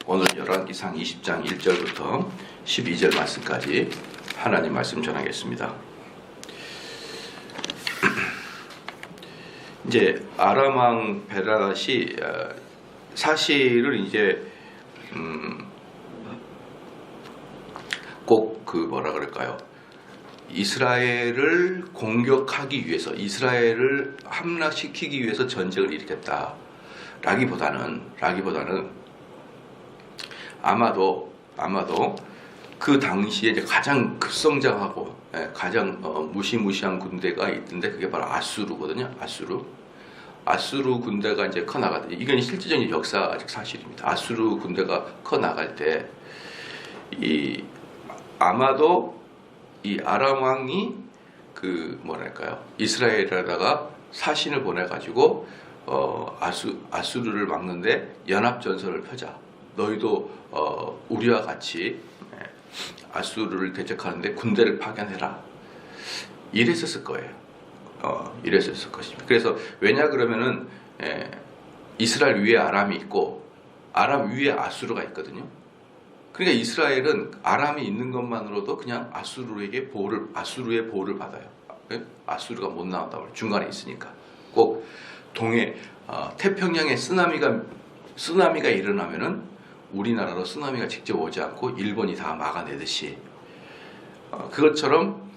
오늘 열왕기상 20장 1절부터 12절 말씀까지 하나님 말씀 전하겠습니다. 이제 아람 왕 베나닷이 사실을 이제 꼭 그 뭐라 그럴까요? 이스라엘을 공격하기 위해서, 이스라엘을 함락시키기 위해서 전쟁을 일으켰다라기보다는 아마도 그 당시에 이제 가장 급성장하고 가장 무시무시한 군대가 있던데 그게 바로 아수르거든요. 아수르 군대가 이제 커 나가다. 이건 실질적인 역사적 사실입니다. 아수르 군대가 커 나갈 때 아마도 이 아람 왕이 그 뭐랄까요, 이스라엘에다가 사신을 보내가지고 아수르를 막는데 연합 전선을 펴자. 너희도 우리와 같이 아수르를 대적하는데 군대를 파견해라. 이랬었을 거예요. 이랬었을 것입니다. 그래서 왜냐 그러면은 이스라엘 위에 아람이 있고 아람 위에 아수르가 있거든요. 그러니까 이스라엘은 아람이 있는 것만으로도 그냥 아수르의 보호를 받아요. 아수르가 못 나온다고 중간에 있으니까. 꼭 태평양에 쓰나미가 일어나면은 우리나라로 쓰나미가 직접 오지 않고 일본이 다 막아내듯이 그것처럼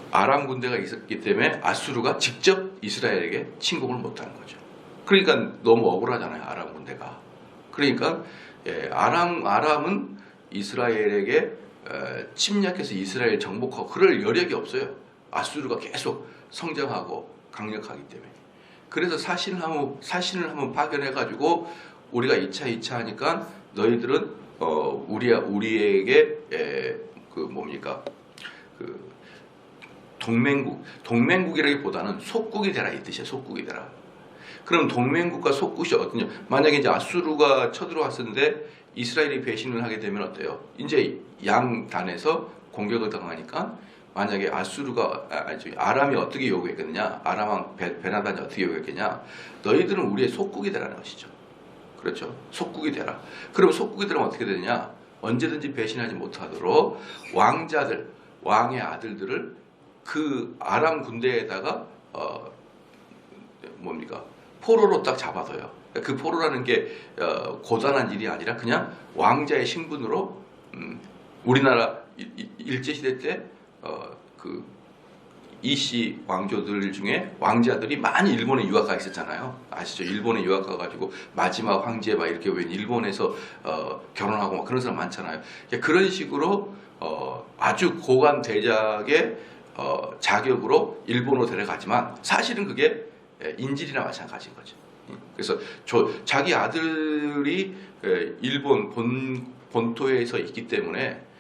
아람 군대가 있었기 때문에 아수르가 직접 이스라엘에게 침공을 못하는 거죠. 그러니까 너무 억울하잖아요, 아람 군대가. 그러니까 아람은 이스라엘에게 침략해서 이스라엘 정복하고 그럴 여력이 없어요. 아수르가 계속 성장하고 강력하기 때문에. 그래서 사신을 한번 파견해가지고 우리가 2차 하니까 너희들은 우리에게 동맹국이라기보다는 속국이 되라 이 뜻이야. 속국이 되라. 그럼 동맹국과 속국이 어떠냐? 만약에 이제 아수르가 쳐들어왔었는데 이스라엘이 배신을 하게 되면 어때요? 이제 양단에서 공격을 당하니까 만약에 아람이 어떻게 요구했겠느냐? 아람 왕 베나닷이 어떻게 요구했겠냐? 너희들은 우리의 속국이 되라는 것이죠. 그렇죠? 속국이 되라. 그럼 속국이 되면 어떻게 되느냐? 언제든지 배신하지 못하도록 왕의 아들들을 그 아람 군대에다가 포로로 딱 잡아둬요. 그 포로라는 게 고단한 일이 아니라 그냥 왕자의 신분으로 우리나라 일제시대 때 그 이씨 왕조들 중에 왕자들이 많이 일본에 유학가 있었잖아요. 아시죠? 일본에 유학 가가지고 마지막 황제 막 이렇게 왜 일본에서 결혼하고 막 그런 사람 많잖아요. 그런 식으로 아주 고관 대작의 자격으로 일본으로 데려가지만 사실은 그게 인질이나 마찬가지인 거죠. 그래서 자기 아들이 일본 본토에서 있기 때문에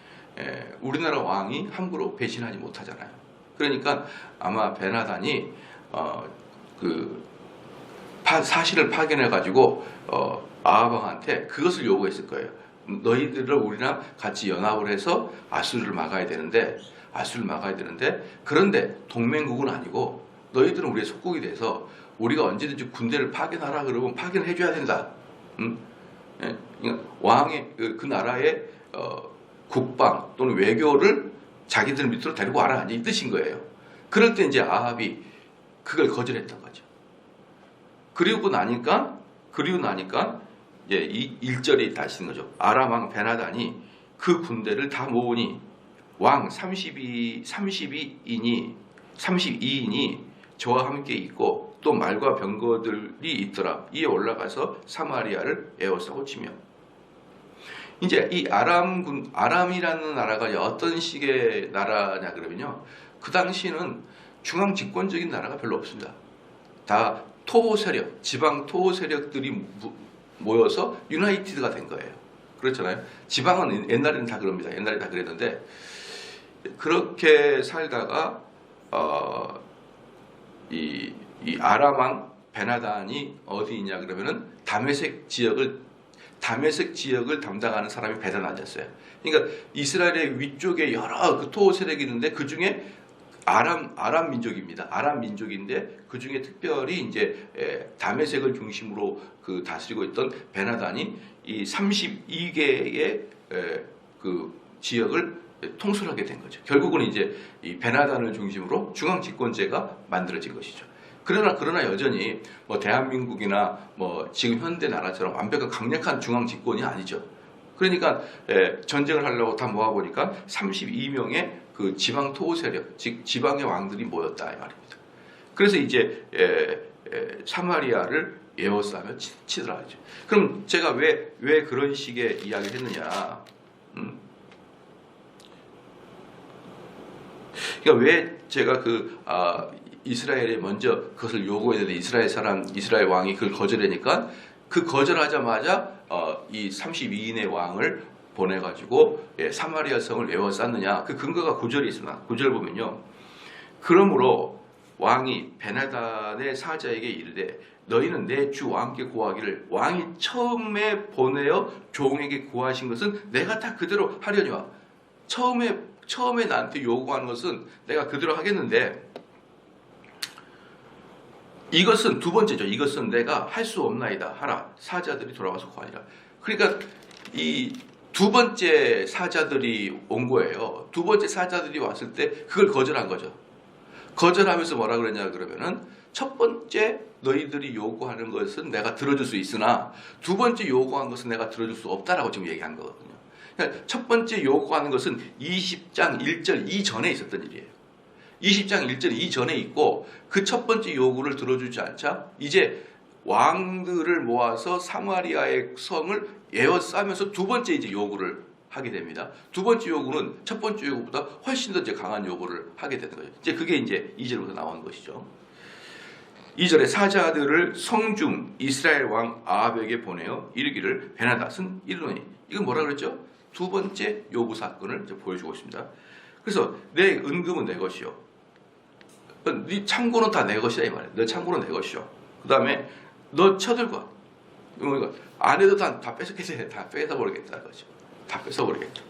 우리나라 왕이 함부로 배신하지 못하잖아요. 그러니까 아마 베나닷이 사실을 파견해가지고 아합 왕한테 그것을 요구했을 거예요. 너희들을 우리랑 같이 연합을 해서 아수르를 막아야 되는데 그런데 동맹국은 아니고 너희들은 우리의 속국이 돼서 우리가 언제든지 군대를 파견하라 그러면 파견해줘야 된다. 그러니까 왕의 그 나라의 국방 또는 외교를 자기들 밑으로 데리고 와라 이 뜻인 거예요. 그럴 때 이제 아합이 그걸 거절했던 거죠. 그리고 나니까 이제 이 1절이 다시 있는 거죠. 아람 왕 베나닷이 그 군대를 다 모으니 왕 32인이 저와 함께 있고 또 말과 병거들이 있더라. 이에 올라가서 사마리아를 에워싸고 치며. 이제 이 아람이라는 나라가 어떤 식의 나라냐 그러면요. 그 당시에는 중앙 집권적인 나라가 별로 없습니다. 다 지방 토호 세력들이 모여서 유나이티드가 된 거예요. 그렇잖아요. 지방은 옛날에는 다 그럽니다. 옛날에 다 그랬는데 그렇게 살다가 이 아람 왕 베나닷이 어디 있냐 그러면은 다메섹 지역을 담당하는 사람이 베나닷이었어요. 그러니까 이스라엘의 위쪽에 여러 그 토호 세력이 있는데 그 중에 아람 민족입니다. 아람 민족인데 그 중에 특별히 이제 다메섹을 중심으로 그 다스리고 있던 베나단이 이 32개의 그 지역을 통솔하게 된 거죠. 결국은 이제 이 베나단을 중심으로 중앙 집권제가 만들어진 것이죠. 그러나 여전히 뭐 대한민국이나 뭐 지금 현대 나라처럼 완벽한 강력한 중앙 집권이 아니죠. 그러니까 전쟁을 하려고 다 모아보니까 32명의 그 지방 토호 세력, 즉 지방의 왕들이 모였다 이 말입니다. 그래서 이제 사마리아를 에워싸며 치더라. 그럼 제가 왜 그런 식의 이야기를 했느냐? 그러니까 왜 제가 이스라엘에 먼저 그것을 요구했는데 이스라엘 왕이 그걸 거절하니까 그 거절하자마자 이 32인의 왕을 보내가지고 사마리아 성을 에워쌌느냐? 그 근거가 9절에 있습니다. 9절 보면요. 그러므로 왕이 베나단의 사자에게 이르되 너희는 내 주 왕께 고하기를 왕이 처음에 보내어 종에게 고하신 것은 내가 다 그대로 하려니와. 처음에 나한테 요구하는 것은 내가 그대로 하겠는데 이것은 두 번째죠. 이것은 내가 할 수 없나이다 하라. 사자들이 돌아와서 고하니라. 그러니까 이 두 번째 사자들이 온 거예요. 두 번째 사자들이 왔을 때 그걸 거절한 거죠. 거절하면서 뭐라 그러냐 그러면은 첫 번째 너희들이 요구하는 것은 내가 들어줄 수 있으나 두 번째 요구한 것은 내가 들어줄 수 없다라고 지금 얘기한 거거든요. 그러니까 첫 번째 요구하는 것은 20장 1절 이전에 있었던 일이에요. 20장 1절 이전에 있고 그 첫 번째 요구를 들어주지 않자 이제 왕들을 모아서 사마리아의 성을 에워싸면서 두 번째 이제 요구를 하게 됩니다. 두 번째 요구는 첫 번째 요구보다 훨씬 더 이제 강한 요구를 하게 되는 거죠. 이제 그게 이제 2절부터 나오는 것이죠. 2절에 사자들을 성중 이스라엘 왕 아합에게 보내어 이르기를 베나닷은 이르노니. 이건 뭐라 그랬죠? 두 번째 요구 사건을 이제 보여주고 있습니다. 그래서 내 은금은 내 것이요. 네 창고는 다 내 것이다 이 말이야. 너 창고는 내 것이요. 그 다음에 너 처들과 아내도 다 뺏었겠지. 다 뺏어버리겠다 거죠. 다 뺏어버리겠다.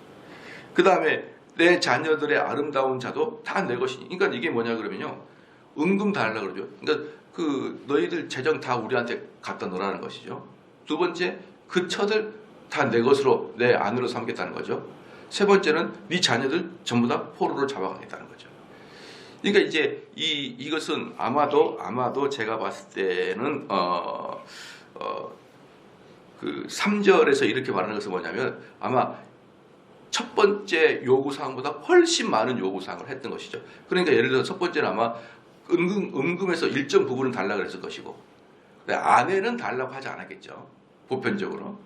그 다음에 내 자녀들의 아름다운 자도 다 내 것이니. 그러니까 이게 뭐냐 그러면요. 은금 달라 그러죠. 그러니까 그 너희들 재정 다 우리한테 갖다 놓으라는 것이죠. 두 번째 그 처들 다 내 것으로 내 아내로 삼겠다는 거죠. 세 번째는 네 자녀들 전부 다 포로로 잡아가겠다는 거죠. 그러니까 이제 이것은 아마도 제가 봤을 때는 그 3절에서 이렇게 말하는 것은 뭐냐면 아마 첫 번째 요구사항보다 훨씬 많은 요구사항을 했던 것이죠. 그러니까 예를 들어서 첫 번째는 아마 은금에서 일정 부분을 달라고 그랬을 것이고 아내는 달라고 하지 않았겠죠. 보편적으로.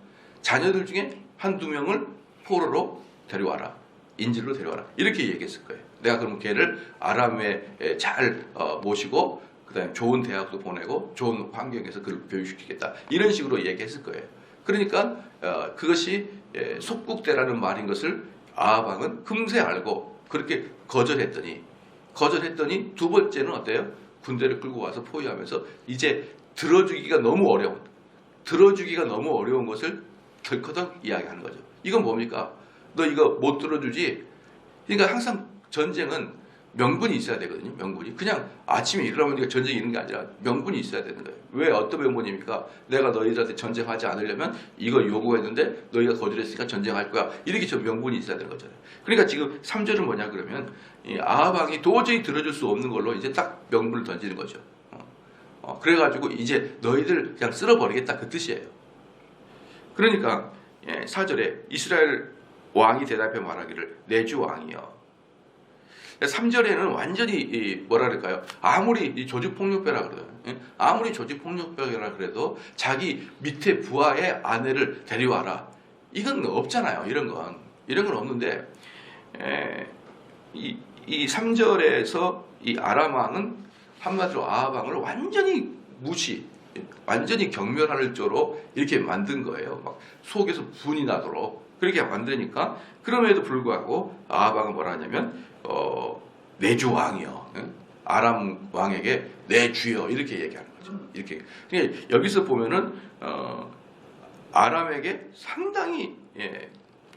자녀들 중에 한두 명을 포로로 데려와라. 인질로 데려와라. 이렇게 얘기했을 거예요. 내가 그럼 걔를 아람에 잘 모시고 그다음에 좋은 대학도 보내고 좋은 환경에서 그를 교육시키겠다. 이런 식으로 얘기했을 거예요. 그러니까 그것이 속국대라는 말인 것을 아합 왕은 금세 알고 그렇게 거절했더니 두 번째는 어때요? 군대를 끌고 와서 포위하면서 이제 들어주기가 너무 어려운 것을 덜커덕 이야기하는 거죠. 이건 뭡니까? 너 이거 못 들어주지? 그러니까 항상 전쟁은 명분이 있어야 되거든요. 명분이. 그냥 아침에 일어나면 전쟁이 있는 게 아니라 명분이 있어야 되는 거예요. 왜 어떤 명분입니까? 내가 너희들한테 전쟁하지 않으려면 이거 요구했는데 너희가 거절했으니까 전쟁할 거야. 이렇게 저 명분이 있어야 되는 거잖아요. 그러니까 지금 3절은 뭐냐 그러면 이 아합 왕이 도저히 들어줄 수 없는 걸로 이제 딱 명분을 던지는 거죠. 그래가지고 이제 너희들 그냥 쓸어버리겠다 그 뜻이에요. 그러니까 4절에 이스라엘 왕이 대답해 말하기를 내 주 왕이여. 3절에는 완전히 뭐라 그럴까요? 아무리 조직폭력배라 그래도 아무리 조직폭력배라 그래도 자기 밑에 부하의 아내를 데려와라. 이건 없잖아요. 이런 건 없는데 이 3절에서 이 아람 왕은 한마디로 아합 왕을 완전히 경멸할 조로 이렇게 만든 거예요. 막 속에서 분이 나도록 그렇게 만드니까 그럼에도 불구하고 아합 왕은 뭐라 하냐면 내 주 왕이여. 아람 왕에게 내 주여 이렇게 얘기하는 거죠. 이렇게. 그러니까 여기서 보면은 아람에게 상당히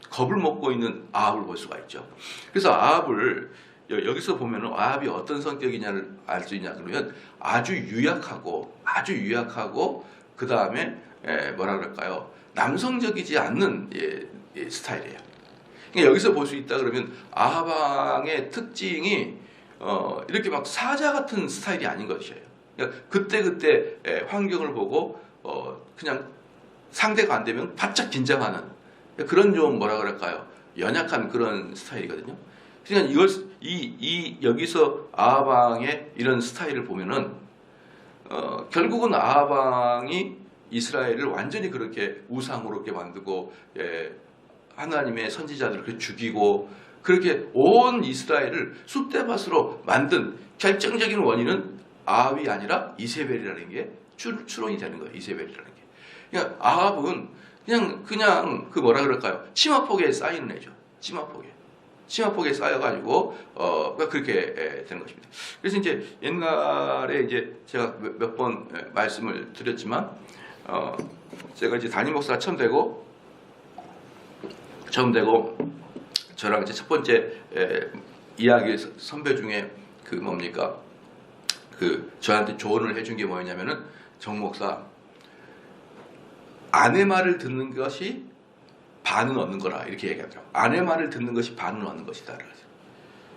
겁을 먹고 있는 아합을 볼 수가 있죠. 그래서 아합을 여기서 보면은 아합이 어떤 성격이냐를 알 수 있냐 그러면 아주 유약하고 그 다음에 뭐라 그럴까요? 남성적이지 않는 스타일이에요. 그러니까 여기서 볼 수 있다 그러면 아합 왕의 특징이 이렇게 막 사자 같은 스타일이 아닌 것이에요. 그러니까 그때 환경을 보고 그냥 상대가 안 되면 바짝 긴장하는 그런 좀 뭐라 그럴까요? 연약한 그런 스타일이거든요. 그러니까 여기서 아합 왕의 이런 스타일을 보면은 결국은 아합 왕이 이스라엘을 완전히 그렇게 우상으로 이렇게 만들고 하나님의 선지자들을 그렇게 죽이고 그렇게 온 이스라엘을 쑥대밭으로 만든 결정적인 원인은 아합이 아니라 이세벨이라는 게 추론이 되는 거예요. 이세벨이라는 게. 그러니까 아합은 그냥 그 뭐라 그럴까요? 치마폭에 쌓이는 애죠. 치마폭에 쌓여가지고 그렇게 되는 것입니다. 그래서 이제 옛날에 이제 제가 몇 번 말씀을 드렸지만 제가 이제 담임 목사 처음 되고 저랑 이제 첫 번째 이야기 선배 중에 그 뭡니까 그 저한테 조언을 해준 게 뭐였냐면은 정 목사 아내 말을 듣는 것이 반은 얻는 거라 이렇게 얘기하더라고요. 아내 말을 듣는 것이 반은 얻는 것이다.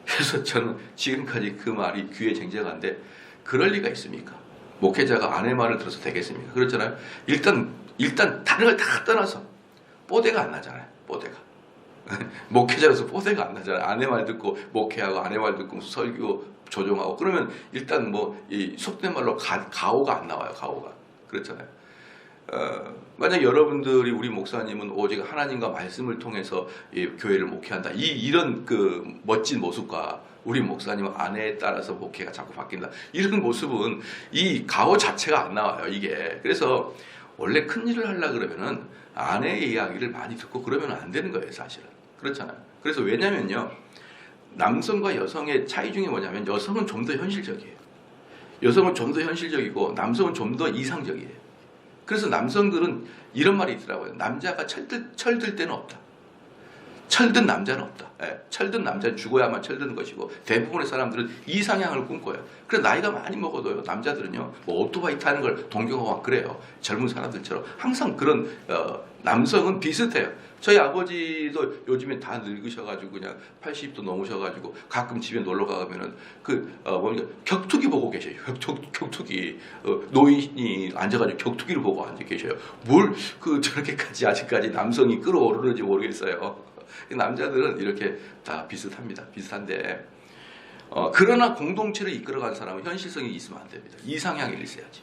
그래서 저는 지금까지 그 말이 귀에 쟁쟁한데 그럴 리가 있습니까? 목회자가 아내 말을 들어서 되겠습니까? 그렇잖아요. 일단 다른 걸 다 떠나서 뽀대가 안 나잖아요. 뽀대가. 목회자로서 뽀대가 안 나잖아요. 아내 말 듣고 목회하고 아내 말 듣고 설교 조종하고 그러면 일단 뭐 이 속된 말로 가오가 안 나와요. 가오가. 그렇잖아요. 만약 여러분들이 우리 목사님은 오직 하나님과 말씀을 통해서 이 교회를 목회한다. 이런 그 멋진 모습과 우리 목사님은 아내에 따라서 목회가 자꾸 바뀐다. 이런 모습은 이 가오 자체가 안 나와요. 이게. 그래서 원래 큰 일을 하려고 그러면은 아내의 이야기를 많이 듣고 그러면 안 되는 거예요. 사실은. 그렇잖아요. 그래서 왜냐면요. 남성과 여성의 차이 중에 뭐냐면 여성은 좀 더 현실적이에요. 여성은 좀 더 현실적이고 남성은 좀 더 이상적이에요. 그래서 남성들은 이런 말이 있더라고요. 남자가 철들 때는 없다. 철든 남자는 없다. 철든 남자는 죽어야만 철드는 것이고 대부분의 사람들은 이상향을 꿈꿔요. 그래서 나이가 많이 먹어도요. 남자들은요. 뭐 오토바이 타는 걸 동경하고 막 그래요. 젊은 사람들처럼. 항상 그런 남성은 비슷해요. 저희 아버지도 요즘에 다 늙으셔가지고 그냥 80도 넘으셔가지고 가끔 집에 놀러 가면은 격투기 보고 계셔요. 격투기 노인이 앉아가지고 격투기를 보고 앉아 계셔요. 뭘 저렇게까지 아직까지 남성이 끌어오르는지 모르겠어요. 남자들은 이렇게 다 비슷합니다. 비슷한데 그러나 공동체를 이끌어가는 사람은 현실성이 있으면 안 됩니다. 이상향이 있어야지.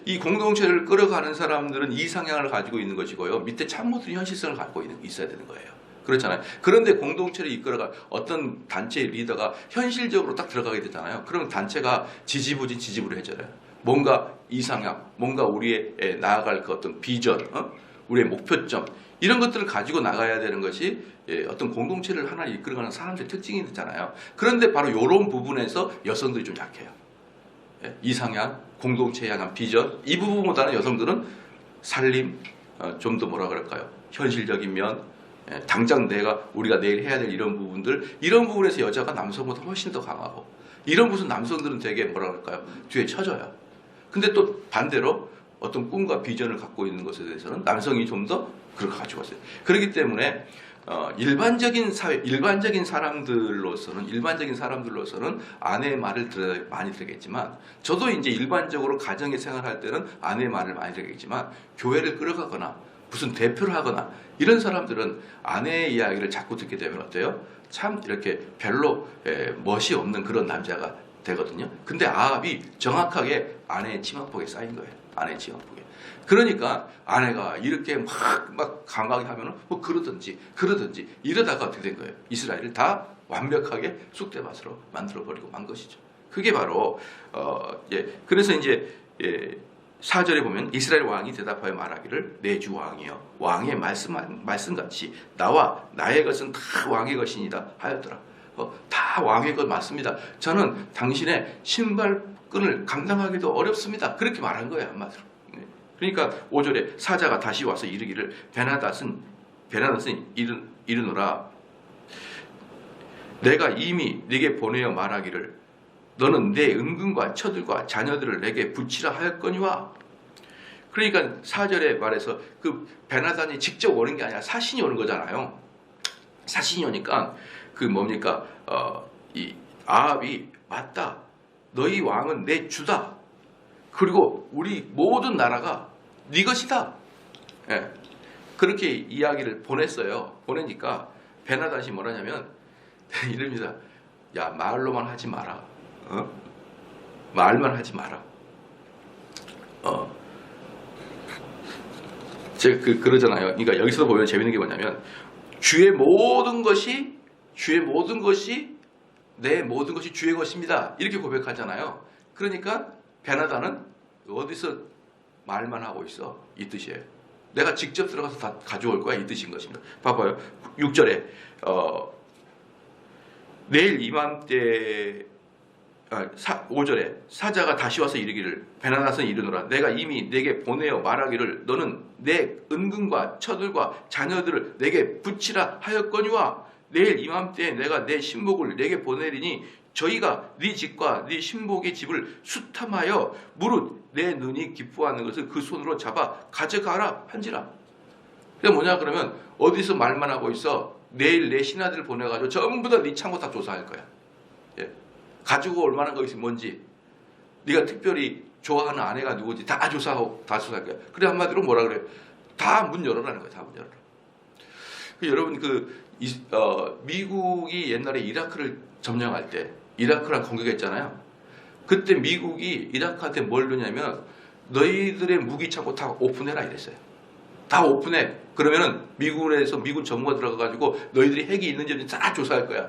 이 공동체를 끌어가는 사람들은 이상향을 가지고 있는 것이고요. 밑에 참모들이 현실성을 갖고 있어야 되는 거예요. 그렇잖아요. 그런데 공동체를 이끌어갈 어떤 단체의 리더가 현실적으로 딱 들어가게 되잖아요. 그러면 단체가 지지부진해져요. 뭔가 이상향, 뭔가 우리의 나아갈 그 어떤 비전, 우리의 목표점 이런 것들을 가지고 나가야 되는 것이 어떤 공동체를 하나 이끌어가는 사람들의 특징이 있잖아요. 그런데 바로 이런 부분에서 여성들이 좀 약해요. 이상향, 공동체에 향한 비전 이 부분보다는 여성들은 살림, 좀 더 뭐라 그럴까요? 현실적인 면, 당장 우리가 내일 해야 될 이런 부분에서 여자가 남성보다 훨씬 더 강하고 이런 무슨 남성들은 되게 뭐라 그럴까요? 뒤에 쳐져요. 근데 또 반대로 어떤 꿈과 비전을 갖고 있는 것에 대해서는 남성이 좀 더 그렇게 가지고 왔어요. 그렇기 때문에 일반적인 사람들로서는 아내의 말을 많이 들겠지만 저도 이제 일반적으로 가정의 생활할 때는 아내의 말을 많이 들겠지만 교회를 끌어가거나 무슨 대표를 하거나 이런 사람들은 아내의 이야기를 자꾸 듣게 되면 어때요? 참 이렇게 별로 멋이 없는 그런 남자가 되거든요. 근데 아합이 정확하게 아내의 치마폭에 쌓인 거예요. 아내의 치마폭에. 그러니까 아내가 이렇게 막 강하게 하면은 뭐 그러든지 이러다가 어떻게 된 거예요? 이스라엘을 다 완벽하게 쑥대밭으로 만들어버리고 만 것이죠. 그게 바로 그래서 이제 4절에 보면 이스라엘 왕이 대답하여 말하기를 내 주 왕이여 왕의 말씀같이 나와 나의 것은 다 왕의 것이니다 하였더라. 다 왕의 것 맞습니다. 저는 당신의 신발끈을 감당하기도 어렵습니다. 그렇게 말한 거예요. 한마디로. 그러니까 5절에 사자가 다시 와서 이르기를 베나닷은 이르노라 내가 이미 네게 보내어 말하기를 너는 내 은근과 처들과 자녀들을 내게 붙이라 하였거니와. 그러니까 4절에 말해서 그 베나단이 직접 오는 게 아니라 사신이 오는 거잖아요. 사신이 오니까 그 뭡니까? 이 아합이 맞다. 너희 왕은 내 주다. 그리고 우리 모든 나라가 네 것이다. 예. 그렇게 이야기를 보냈어요. 보내니까 베나단이 뭐라냐면 이럽니다. 야, 말로만 하지 마라. 말만 하지 마라. 제가 그러잖아요. 그러니까 여기서 보면 재밌는 게 뭐냐면 주의 모든 것이 내 모든 것이 주의 것입니다. 이렇게 고백하잖아요. 그러니까 베나단은 어디서 말만 하고 있어? 이 뜻이에요. 내가 직접 들어가서 다 가져올 거야. 이 뜻인 것입니다. 봐봐요. 6절에 내일 이맘때 5절에 사자가 다시 와서 이르기를 베나단은 이르노라 내가 이미 내게 보내어 말하기를 너는 내 은근과 처들과 자녀들을 내게 붙이라 하였거니와 내일 이맘때에 내가 내 신복을 내게 보내리니 저희가 네 집과 네 신복의 집을 수탐하여 무릇 내 눈이 기뻐하는 것을 그 손으로 잡아 가져가라 한지라. 그게 뭐냐 그러면 어디서 말만 하고 있어? 내일 내 신하들을 보내가지고 전부 다 네 창고 다 조사할 거야. 예. 가지고 올 만한 것이 뭔지, 네가 특별히 좋아하는 아내가 누구지 다 조사하고 다 조사할 거야. 그래 한마디로 뭐라 그래? 다 문 열어라는 거야. 다 문 열어라. 여러분 미국이 옛날에 이라크를 점령할 때 이라크랑 공격했잖아요. 그때 미국이 이라크한테 뭘 넣냐면 너희들의 무기 창고 다 오픈해라 이랬어요. 다 오픈해. 그러면은 미군에서 미군 전무가 들어가가지고 너희들이 핵이 있는지 없는지 다 조사할 거야.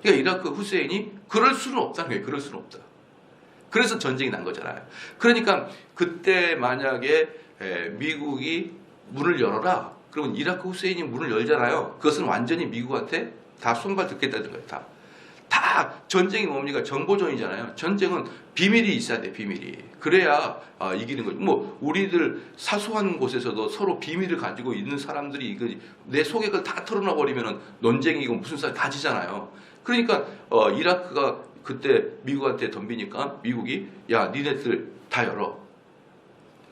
그러니까 이라크 후세인이 그럴 수는 없다는 거예요. 그럴 수는 없다. 그래서 전쟁이 난 거잖아요. 그러니까 그때 만약에 미국이 문을 열어라. 그러면 이라크 후세인이 문을 열잖아요. 그것은 완전히 미국한테 다 손발 듣겠다는 거예요. 다 전쟁이 뭡니까? 정보전이잖아요. 전쟁은 비밀이 있어야 돼. 비밀이. 그래야 이기는 거죠. 뭐 우리들 사소한 곳에서도 서로 비밀을 가지고 있는 사람들이 내 속액을 다 털어놔 버리면은 논쟁이고 무슨 싸움 다 지잖아요. 그러니까 이라크가 그때 미국한테 덤비니까 미국이 야 니네들 다 열어.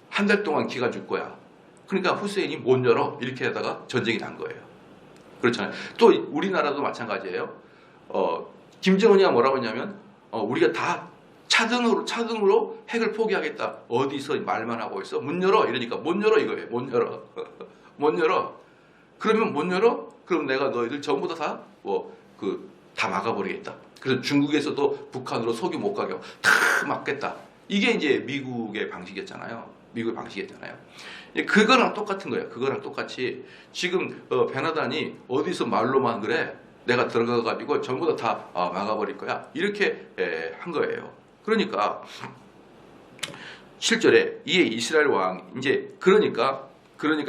한 달 동안 기간 줄 거야. 그러니까 후세인이 못 열어. 이렇게 하다가 전쟁이 난 거예요. 그렇잖아요. 또 우리나라도 마찬가지예요. 김정은이 뭐라고 했냐면 우리가 다 차등으로 핵을 포기하겠다. 어디서 말만 하고 있어? 문 열어. 이러니까 못 열어 이거예요. 못 열어. 못 열어. 그러면 못 열어? 그럼 내가 너희들 전부 다 막아버리겠다. 그래서 중국에서도 북한으로 석유 못 가게 하고 다 막겠다. 이게 이제 미국의 방식이었잖아요. 그거랑 똑같은 거예요. 그거랑 똑같이 지금 베나단이 어디서 말로만 그래? 내가 들어가가지고 전부 다 막아버릴 거야. 이렇게 한 거예요. 그러니까 7절에 이에 이스라엘 왕 그러니까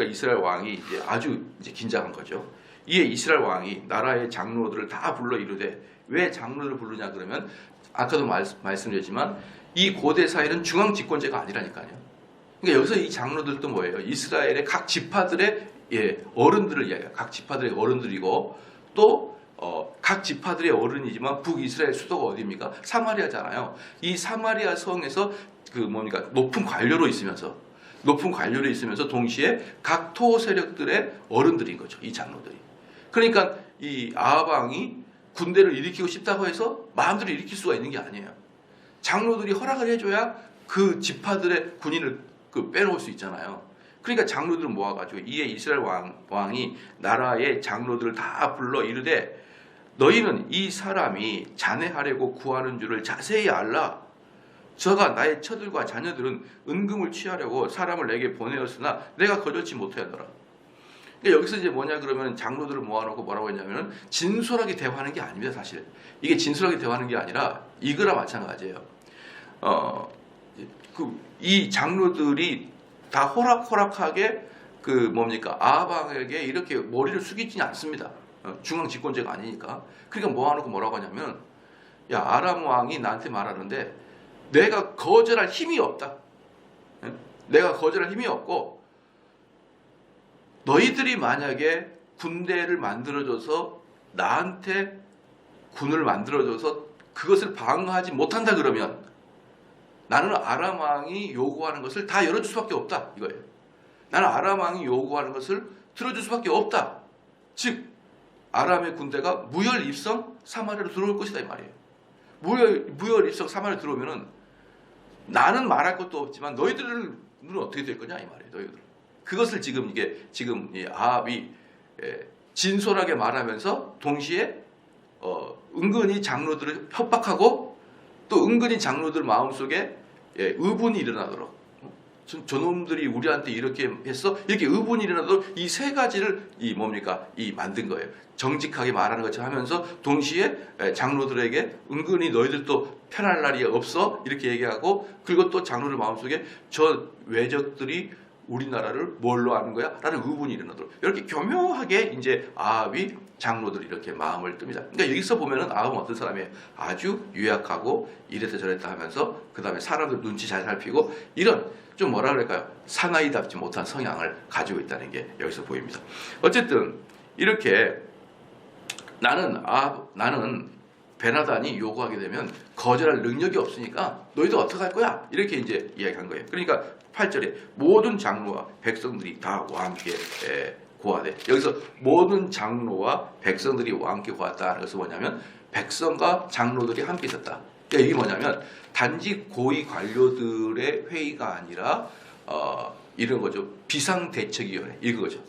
이스라엘 왕이 이제 아주 긴장한 거죠. 이에 이스라엘 왕이 나라의 장로들을 다 불러 이르되 왜 장로를 부르냐 그러면 아까도 말씀드렸지만 이 고대 사회는 중앙 집권제가 아니라니까요. 그러니까 여기서 이 장로들도 뭐예요? 이스라엘의 각 지파들의 어른들을 이야기해요. 각 지파들의 어른들이고 또 각 지파들의 어른이지만 북이스라엘 수도가 어디입니까? 사마리아잖아요. 이 사마리아 성에서 높은 관료로 있으면서 동시에 각 토 세력들의 어른들인 거죠. 이 장로들이. 그러니까 이 아합 왕이 군대를 일으키고 싶다고 해서 마음대로 일으킬 수가 있는 게 아니에요. 장로들이 허락을 해줘야 그 지파들의 군인을 빼놓을 수 있잖아요. 그러니까 장로들을 모아가지고 이에 이스라엘 왕이 나라의 장로들을 다 불러 이르되 너희는 이 사람이 잔해하려고 구하는 줄을 자세히 알라. 저가 나의 처들과 자녀들은 은금을 취하려고 사람을 내게 보내었으나 내가 거절치 못하였노라. 그러니까 여기서 이제 뭐냐 그러면 장로들을 모아놓고 뭐라고 했냐면 진솔하게 대화하는 게 아닙니다. 사실 이게 진솔하게 대화하는 게 아니라 이거랑 마찬가지예요. 이 장로들이 다 호락호락하게 아합 왕에게 이렇게 머리를 숙이지 않습니다. 중앙 집권제가 아니니까. 그러니까 모아놓고 뭐라고 하냐면 야 아람 왕이 나한테 말하는데 내가 거절할 힘이 없다. 내가 거절할 힘이 없고 너희들이 만약에 군대를 만들어줘서 나한테 군을 만들어줘서 그것을 방어하지 못한다 그러면 나는 아람 왕이 요구하는 것을 다 열어줄 수밖에 없다 이거예요. 나는 아람 왕이 요구하는 것을 들어줄 수밖에 없다. 즉 아람의 군대가 무혈 입성 사마리아로 들어올 것이다 이 말이에요. 무혈 입성 사마리아로 들어오면은 나는 말할 것도 없지만 너희들은 어떻게 될 거냐 이 말이에요. 너희들. 그것을 지금 이 아합이 진솔하게 말하면서 동시에 은근히 장로들을 협박하고 또 은근히 장로들 마음속에 의분이 일어나도록 저놈들이 우리한테 이렇게 했어 이렇게 의분이 일어나도록 이 세 가지를 만든 거예요. 정직하게 말하는 것처럼 하면서 동시에 장로들에게 은근히 너희들도 편할 날이 없어 이렇게 얘기하고 그리고 또 장로들 마음속에 저 외적들이 우리나라를 뭘로 아는 거야? 라는 의문이 일어나도록 이렇게 교묘하게 이제 아합이 장로들이 이렇게 마음을 뜹니다. 그러니까 여기서 보면은 아합은 어떤 사람이에요? 아주 유약하고 이랬다 저랬다 하면서 그 다음에 사람들 눈치 잘 살피고 이런 좀 뭐라 그럴까요? 사나이답지 못한 성향을 가지고 있다는 게 여기서 보입니다. 어쨌든 이렇게 나는 베나단이 요구하게 되면 거절할 능력이 없으니까 너희들 어떡할 거야? 이렇게 이제 이야기한 거예요. 그러니까 8절에 모든 장로와 백성들이 다 왕께 고하되 여기서 모든 장로와 백성들이 왕께 고하다는 것은 뭐냐면 백성과 장로들이 함께 있었다. 그러니까 이게 뭐냐면 단지 고위 관료들의 회의가 아니라 이런 거죠. 비상대책위원회 이거죠.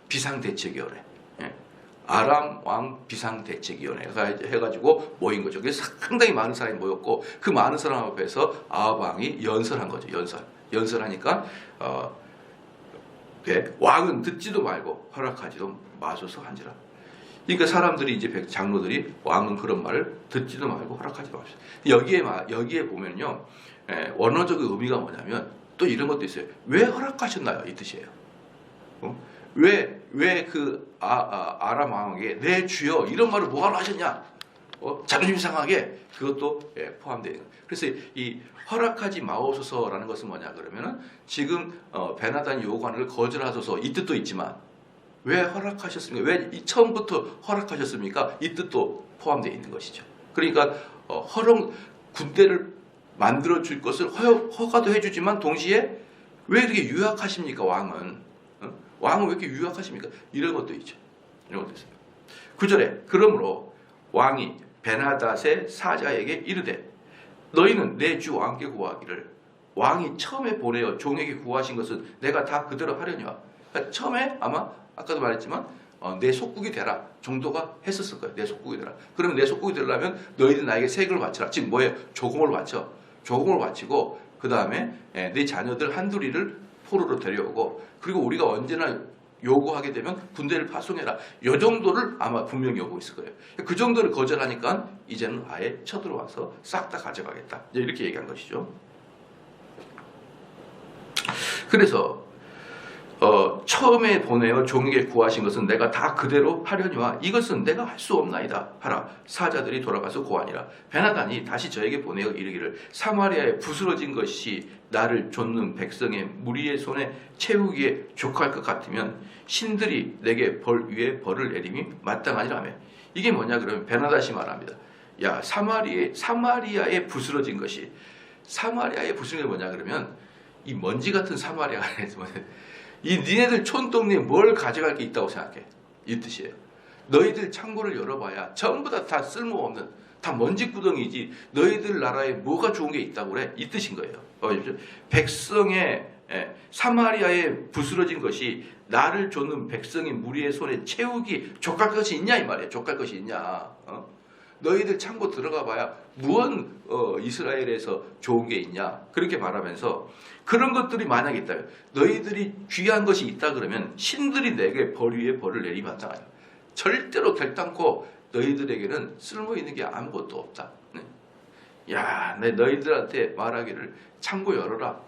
비상대책위원회. 아람 왕 비상대책위원회가 해가지고 모인 거죠. 그래서 상당히 많은 사람이 모였고 그 많은 사람 앞에서 아합 왕이 연설한 거죠. 연설하니까 왕은 듣지도 말고 허락하지도 마소서 한지라. 그러니까 사람들이 이제 장로들이 왕은 그런 말을 듣지도 말고 허락하지도 마소서. 여기에 보면요 원어적 의미가 뭐냐면 또 이런 것도 있어요. 왜 허락하셨나요? 이 뜻이에요. 왜 그 아람 왕에게 내 주여 이런 말을 뭐하러 하셨냐? 자존심 상하게 그것도 포함되어 있는 거예요. 그래서 이 허락하지 마옵소서라는 것은 뭐냐 그러면은 지금 베나단이 요구하는 걸 거절하소서 이 뜻도 있지만 왜 허락하셨습니까? 왜 처음부터 허락하셨습니까? 이 뜻도 포함되어 있는 것이죠. 그러니까 군대를 만들어 줄 것을 허가도 해주지만 동시에 왜 이렇게 유약하십니까 왕은? 왕은 왜 이렇게 유약하십니까? 이런 것도 있죠. 이런 것도 있어요. 9절에 그러므로 왕이 베나닷의 사자에게 이르되 너희는 내 주 왕께 구하기를 왕이 처음에 보내어 종에게 구하신 것은 내가 다 그대로 하려니와. 그러니까 처음에 아마 아까도 말했지만 내 속국이 되라 정도가 했었을 거예요. 내 속국이 되라. 그러면 내 속국이 되려면 너희들 나에게 세금을 바쳐라. 지금 뭐예요? 조공을 바쳐. 조공을 바치고 그 다음에 내 자녀들 한둘이를 포로로 데려오고 그리고 우리가 언제나 요구하게 되면 군대를 파송해라. 이 정도를 아마 분명히 요구했을 거예요. 그 정도를 거절하니까 이제는 아예 쳐들어와서 싹 다 가져가겠다. 이렇게 얘기한 것이죠. 그래서 처음에 보내어 종에게 구하신 것은 내가 다 그대로 하려니와 이것은 내가 할 수 없나이다 하라. 사자들이 돌아가서 고하니라. 베나단이 다시 저에게 보내어 이르기를 사마리아에 부스러진 것이 나를 좇는 백성의 무리의 손에 채우기에 족할 것 같으면 신들이 내게 벌 위에 벌을 내림이 마땅하니라며. 이게 뭐냐 그러면 베나단이 말합니다. 야 사마리아에 부스러진 것이 사마리아에 부스러진 게 뭐냐 그러면 이 먼지 같은 사마리아가 이 니네들 촌동네에 뭘 가져갈 게 있다고 생각해. 이 뜻이에요. 너희들 창고를 열어봐야 전부 다 쓸모없는 다 먼지구덩이지 너희들 나라에 뭐가 좋은 게 있다고 그래. 이 뜻인 거예요. 백성의 사마리아에 부스러진 것이 나를 좇는 백성의 무리의 손에 채우기 족할 것이 있냐 이 말이에요. 족할 것이 있냐. 너희들 창고 들어가 봐야 무언 이스라엘에서 좋은 게 있냐 그렇게 말하면서 그런 것들이 만약에 있다 너희들이 귀한 것이 있다 그러면 신들이 내게 벌 위에 벌을 내리기 마땅하다. 절대로 결단코 너희들에게는 쓸모있는 게 아무것도 없다. 야, 내 너희들한테 말하기를 창고 열어라.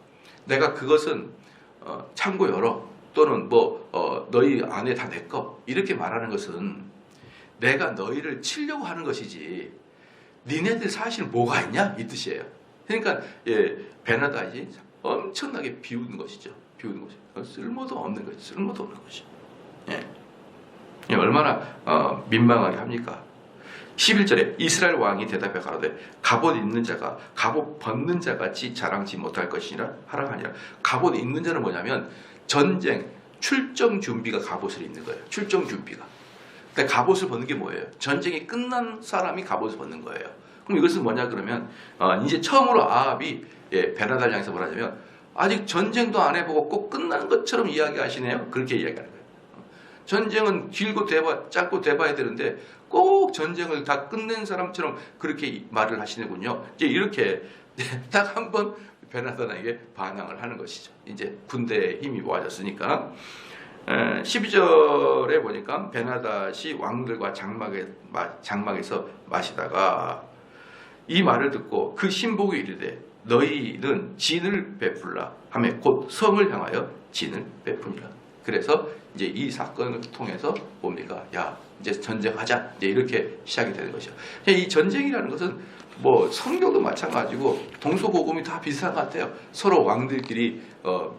내가 그것은 창고 열어 또는 너희 안에 다 내 거 이렇게 말하는 것은 내가 너희를 치려고 하는 것이지 니네들 사실 뭐가 있냐 이 뜻이에요. 그러니까 베나단이 엄청나게 비우는 것이죠. 비우는 것이 쓸모도 없는 것이 쓸모도 없는 것이. 얼마나 민망하게 합니까? 11절에 이스라엘 왕이 대답해 가로되 갑옷 입는 자가 갑옷 벗는 자 같이 자랑치 못할 것이니라 하라 하니라. 갑옷 입는 자는 뭐냐면 전쟁 출정 준비가 갑옷을 입는 거예요. 출정 준비가. 그러니까 갑옷을 벗는 게 뭐예요? 전쟁이 끝난 사람이 갑옷을 벗는 거예요. 그럼 이것은 뭐냐 그러면 이제 처음으로 아합이 베나다를 향해서 뭐라냐면 아직 전쟁도 안 해보고 꼭 끝난 것처럼 이야기하시네요. 그렇게 이야기하는 거예요. 전쟁은 길고 짧고 돼봐야 되는데 꼭 전쟁을 다 끝낸 사람처럼 그렇게 말을 하시는군요. 이제 이렇게 딱 한 번 베나다에게 반항을 하는 것이죠. 이제 군대의 힘이 모아졌으니까. 12절에 보니까 베나닷이 왕들과 장막에서 마시다가 이 말을 듣고 그 신복이 이르되 너희는 진을 베풀라 하며 곧 성을 향하여 진을 베푸니라. 그래서 이제 이 사건을 통해서 뭡니까? 야, 이제 전쟁하자. 이제 이렇게 시작이 되는 것이죠. 이 전쟁이라는 것은 뭐 성경도 마찬가지고 동서고금이 다 비슷한 것 같아요. 서로 왕들끼리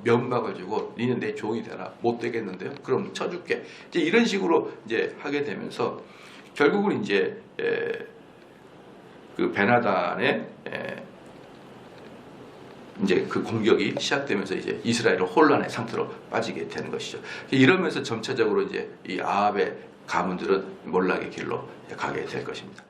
면박을 주고 니는 내 종이 되라. 못 되겠는데요? 그럼 쳐줄게. 이제 이런 식으로 이제 하게 되면서 결국은 이제 그 베나단의 이제 그 공격이 시작되면서 이제 이스라엘은 혼란의 상태로 빠지게 되는 것이죠. 이러면서 점차적으로 이제 이 아합의 가문들은 몰락의 길로 가게 될 것입니다.